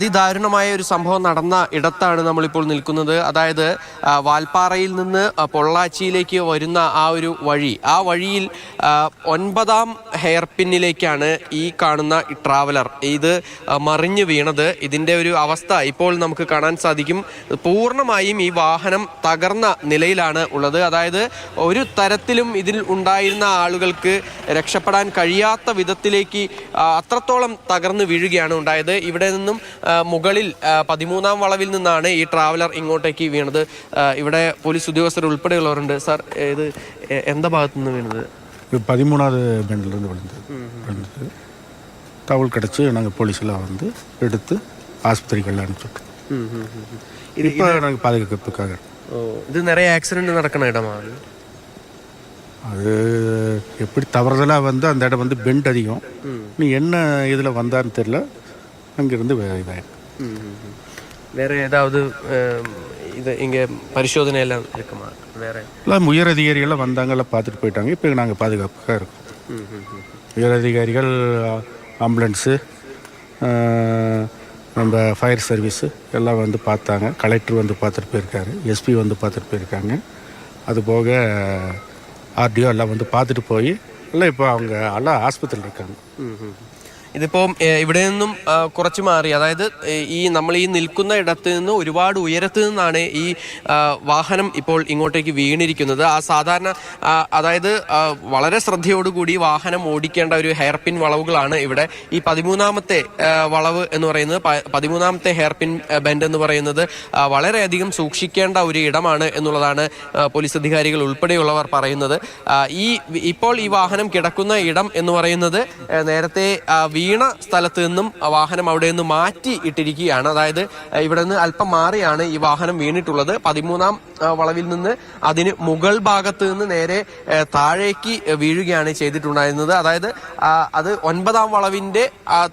അതിദാരുണമായ ഒരു സംഭവം നടന്ന ഇടത്താണ് നമ്മളിപ്പോൾ നിൽക്കുന്നത്. അതായത് വാൽപ്പാറയിൽ നിന്ന് പൊള്ളാച്ചിയിലേക്ക് വരുന്ന ആ ഒരു വഴി, ആ വഴിയിൽ 9ാം ഹെയർ പിന്നിലേക്കാണ് ഈ കാണുന്ന ട്രാവലർ ഇത് മറിഞ്ഞു വീണത്. ഇതിൻ്റെ ഒരു അവസ്ഥ ഇപ്പോൾ നമുക്ക് കാണാൻ സാധിക്കും. പൂർണ്ണമായും ഈ വാഹനം തകർന്ന നിലയിലാണ് ഉള്ളത്. അതായത് ഒരു തരത്തിലും ഇതിൽ ഉണ്ടായിരുന്ന ആളുകൾക്ക് രക്ഷപ്പെടാൻ കഴിയാത്ത വിധത്തിലേക്ക് അത്രത്തോളം തകർന്നു വീഴുകയാണ് ഉണ്ടായത്. ഇവിടെ നിന്നും മുകളിൽ 13ാം വളവിൽ നിന്നാണ് ഈ ട്രാവലർ ഇങ്ങോട്ടേക്ക് വീണത്. ഇവിടെ പോലീസ് ഉദ്യോഗസ്ഥർ ഉൾപ്പെടെയുള്ളവരുണ്ട്. സാർ, ഇത് എന്താ ഭാഗത്തു നിന്ന് വീണത്? 13வது பெண்டிலிருந்து விழுந்தது. தகவல் கிடச்சி நாங்கள் போலீஸெல்லாம் வந்து எடுத்து ஆஸ்பத்திரிகளில் அனுப்பிச்சுட்டோம். இப்போ நாங்கள் பாதுகாக்கிறதுக்காக. ഇത് நிறைய ஆக்சிடென்ட் நடக்கிற இடമാണ്. அது எப்படி தவறுதலாக வந்து அந்த இடம் வந்து பெண்ட் அதிகம். நீ என்ன இதில் வந்தான்னு தெரியல, அங்கிருந்து இதாயிடும். வேற ஏதாவது இது இங்கே பரிசோதனை எல்லாம் இருக்குமா? வேற எல்லாம் உயர் அதிகாரிகள்லாம் வந்தாங்கெல்லாம் பார்த்துட்டு போயிட்டாங்க. இப்போ நாங்கள் பாதுகாப்பாக இருக்கோம். உயர் அதிகாரிகள், ஆம்புலன்ஸு, நம்ம ஃபயர் சர்வீஸு எல்லாம் வந்து பார்த்தாங்க. கலெக்டர் வந்து பார்த்துட்டு போயிருக்காரு, எஸ்பி வந்து பார்த்துட்டு போயிருக்காங்க. அதுபோக ஆர்டிஓ எல்லாம் வந்து பார்த்துட்டு போய் எல்லாம் இப்போ அவங்க எல்லாம் ஆஸ்பத்திரியில் இருக்காங்க. ഇതിപ്പോൾ ഇവിടെ നിന്നും കുറച്ച് മാറി, അതായത് നമ്മൾ ഈ നിൽക്കുന്ന ഇടത്ത് നിന്ന് ഒരുപാട് ഉയരത്ത് നിന്നാണ് ഈ വാഹനം ഇപ്പോൾ ഇങ്ങോട്ടേക്ക് വീണിരിക്കുന്നത്. അതായത് വളരെ ശ്രദ്ധയോടുകൂടി വാഹനം ഓടിക്കേണ്ട ഒരു ഹെയർ പിൻ വളവുകളാണ് ഇവിടെ. ഈ 13ാമത്തെ വളവ് എന്ന് പറയുന്നത്, 13ാമത്തെ ഹെയർ പിൻ ബെൻഡ് എന്ന് പറയുന്നത് വളരെയധികം സൂക്ഷിക്കേണ്ട ഒരു ഇടമാണ് എന്നുള്ളതാണ് പോലീസ് അധികാരികൾ ഉൾപ്പെടെയുള്ളവർ പറയുന്നത്. ഇപ്പോൾ ഈ വാഹനം കിടക്കുന്ന ഇടം എന്ന് പറയുന്നത് നേരത്തെ വീണ സ്ഥലത്ത് നിന്നും വാഹനം അവിടെ നിന്ന് മാറ്റി ഇട്ടിരിക്കുകയാണ്. അതായത് ഇവിടെ നിന്ന് അല്പം മാറിയാണ് ഈ വാഹനം വീണിട്ടുള്ളത്. 13ാം വളവിൽ നിന്ന് അതിന് മുകൾ ഭാഗത്ത് നിന്ന് നേരെ താഴേക്ക് വീഴുകയാണ് ചെയ്തിട്ടുണ്ടായിരുന്നത്. അതായത് അത് 9ാം വളവിന്റെ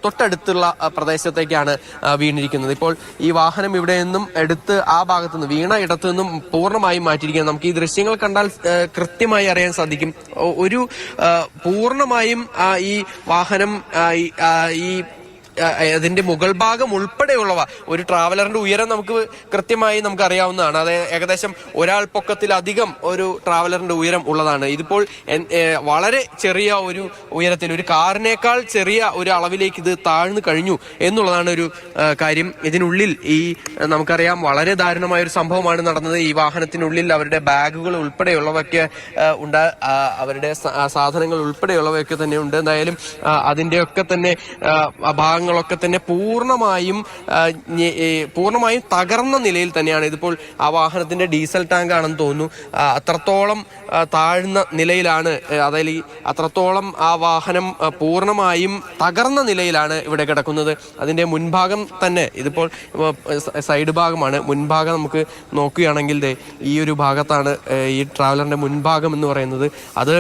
തൊട്ടടുത്തുള്ള പ്രദേശത്തേക്കാണ് വീണിരിക്കുന്നത്. ഇപ്പോൾ ഈ വാഹനം ഇവിടെ നിന്നും എടുത്ത് ആ ഭാഗത്ത് നിന്ന് വീണ ഇടത്തു നിന്നും പൂർണ്ണമായും മാറ്റിയിരിക്കുകയാണ്. നമുക്ക് ഈ ദൃശ്യങ്ങൾ കണ്ടാൽ കൃത്യമായി അറിയാൻ സാധിക്കും. ഒരു പൂർണ്ണമായും ഈ വാഹനം ഈ അതിന്റെ മുകൾ ഭാഗം ഉൾപ്പെടെയുള്ളവ, ഒരു ട്രാവലറിന്റെ ഉയരം കൃത്യമായി നമുക്ക് അറിയാവുന്നതാണ്. അത് ഏകദേശം ഒരാൾ പൊക്കത്തിലധികം ഒരു ട്രാവലറിന്റെ ഉയരം ഉള്ളതാണ്. ഇതിപ്പോൾ വളരെ ചെറിയ ഒരു ഉയരത്തിൽ, ഒരു കാറിനേക്കാൾ ചെറിയ ഒരു അളവിലേക്ക് ഇത് താഴ്ന്നു കഴിഞ്ഞു എന്നുള്ളതാണ് ഒരു കാര്യം. ഇതിനുള്ളിൽ നമുക്കറിയാം വളരെ ദാരുണമായ ഒരു സംഭവമാണ് നടന്നത്. ഈ വാഹനത്തിനുള്ളിൽ അവരുടെ ബാഗുകൾ ഉൾപ്പെടെയുള്ളവയൊക്കെ ഉണ്ട്, അവരുടെ സാധനങ്ങൾ ഉൾപ്പെടെയുള്ളവയൊക്കെ തന്നെ ഉണ്ട്. എന്തായാലും അതിന്റെയൊക്കെ തന്നെ ഭാഗങ്ങളൊക്കെ തന്നെ പൂർണ്ണമായും തകർന്ന നിലയിൽ തന്നെയാണ്. ഇതിപ്പോൾ ആ വാഹനത്തിന്റെ ഡീസൽ ടാങ്ക് ആണെന്ന് തോന്നുന്നു. അത്രത്തോളം താഴ്ന്ന നിലയിലാണ്, അതായത് അത്രത്തോളം ആ വാഹനം പൂർണ്ണമായും തകർന്ന നിലയിലാണ് ഇവിടെ കിടക്കുന്നത്. അതിന്റെ മുൻഭാഗം തന്നെ, ഇതിപ്പോൾ സൈഡ് ഭാഗമാണ്, മുൻഭാഗം നമുക്ക് നോക്കുകയാണെങ്കിൽ ഈ ഒരു ഭാഗത്താണ് ഈ ട്രാവലറിന്റെ മുൻഭാഗം എന്ന് പറയുന്നത്. അത്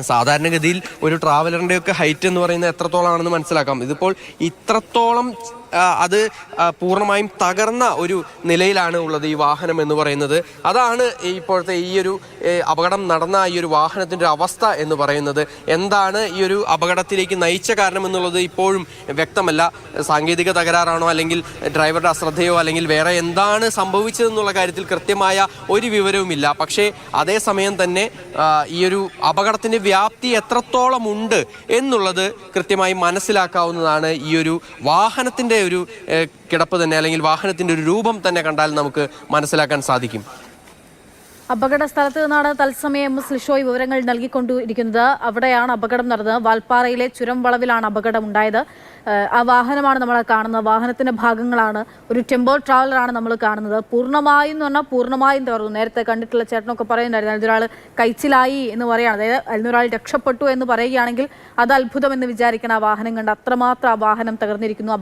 സാധാരണഗതിയിൽ ഒരു ട്രാവലറിന്റെ ഒക്കെ ഹൈറ്റ് എന്ന് പറയുന്നത് എത്രത്തോളം ആണെന്ന് മനസ്സിലാക്കാം. ഇതിപ്പോൾ ഇത്രത്തോളം അത് പൂർണ്ണമായും തകർന്ന ഒരു നിലയിലാണ് ഉള്ളത് ഈ വാഹനം എന്ന് പറയുന്നത്. അതാണ് ഇപ്പോഴത്തെ ഈ ഒരു അപകടം നടന്ന ഈ ഒരു വാഹനത്തിൻ്റെ അവസ്ഥ എന്ന് പറയുന്നത്. എന്താണ് ഈ ഒരു അപകടത്തിലേക്ക് നയിച്ച കാരണം എന്നുള്ളത് ഇപ്പോഴും വ്യക്തമല്ല. സാങ്കേതിക തകരാറാണോ, അല്ലെങ്കിൽ ഡ്രൈവറുടെ അശ്രദ്ധയോ, അല്ലെങ്കിൽ വേറെ എന്താണ് സംഭവിച്ചതെന്നുള്ള കാര്യത്തിൽ കൃത്യമായ ഒരു വിവരവുമില്ല. പക്ഷേ അതേസമയം തന്നെ ഈ ഒരു അപകടത്തിൻ്റെ വ്യാപ്തി എത്രത്തോളം ഉണ്ട് എന്നുള്ളത് കൃത്യമായി മനസ്സിലാക്കാവുന്നതാണ്. ഈ ഒരു വാഹനത്തിൻ്റെ ഒരു കിടപ്പ് തന്നെ, അല്ലെങ്കിൽ വാഹനത്തിന്റെ ഒരു രൂപം തന്നെ കണ്ടാൽ നമുക്ക് മനസ്സിലാക്കാൻ സാധിക്കും. അപകട സ്ഥലത്ത് നിന്നാണ് തത്സമയം ലിഷോയ് വിവരങ്ങൾ നൽകിക്കൊണ്ടിരിക്കുന്നത്. അവിടെയാണ് അപകടം നടന്നത്. വാൽപ്പാറയിലെ ചുരം വളവിലാണ് അപകടം ഉണ്ടായത്. ആ വാഹനമാണ് നമ്മൾ കാണുന്നത്. വാഹനത്തിന്റെ ഭാഗങ്ങളാണ്, ഒരു ടെമ്പോ ട്രാവലറാണ് നമ്മൾ കാണുന്നത്. പൂർണ്ണമായും എന്ന് പറഞ്ഞാൽ പൂർണ്ണമായും തകർന്നു. നേരത്തെ കണ്ടിട്ടുള്ള ചേട്ടനൊക്കെ പറയുന്നുണ്ടായിരുന്നു, അതിലൊരാൾ കൈച്ചിലായി എന്ന് പറയുകയാണ്. അതായത് അതിനൊരാൾ രക്ഷപ്പെട്ടു എന്ന് പറയുകയാണെങ്കിൽ അത് അത്ഭുതം എന്ന് വിചാരിക്കണം. ആ വാഹനം കണ്ട് അത്രമാത്രം ആ വാഹനം തകർന്നിരിക്കുന്നു.